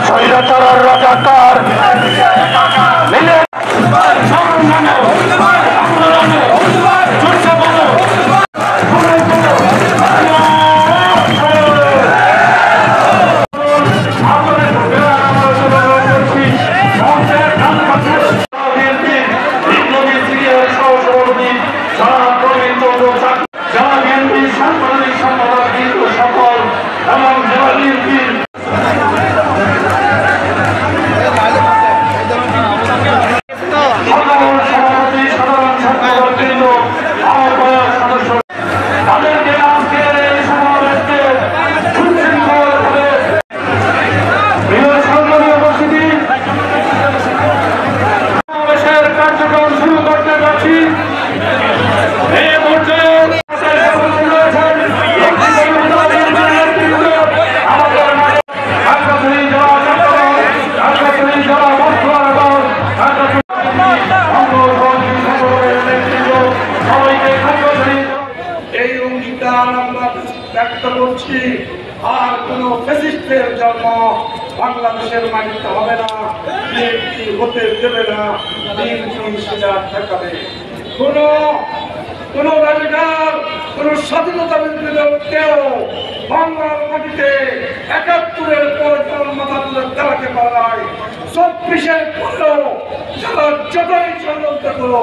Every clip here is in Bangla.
স্বৈরাচার রাজাকার মিলে ব্যক্ত করছি আর কোন ফ্যাসিস্টের জন্ম বাংলাদেশের মাটিতে হবে না, বিএনপি হতে দেবে না, বিএনপি সেটা ঠেকাবে। কোন রাজাকার কোন স্বাধীনতা বিরোধী কেউ বাংলার মাটিতে ৭১-এর পরে তার মাথা তুলে দাঁড়াতে পারায় ২৪-এর পরেও যারা যতই ষড়যন্ত্র করো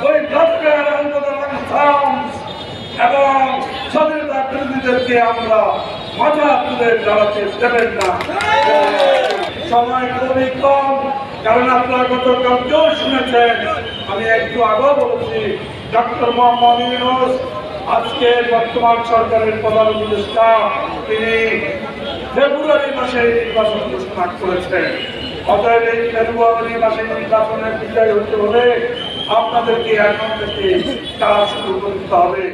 ওই রাজাকার এবং স্বাধীনতা বিরোধীদেরকে আমরা মাথা তুলে দাঁড়াতে দেবেন না। সময় খুবই কম, কারণ আপনারা গতকালকেও শুনেছেন, আমি একটু আগেও বলেছি, ডক্টর মোহাম্মদ ইউনূস আজকে বর্তমান সরকারের প্রধান উপদেষ্টা, তিনি ফেব্রুয়ারি মাসে নির্বাচন ঘোষণা করেছেন। অতএব এই ফেব্রুয়ারি মাসে নির্বাচনের বিজয় হতে হলে আপনাদেরকে এখন থেকে কাজ শুরু করতে হবে।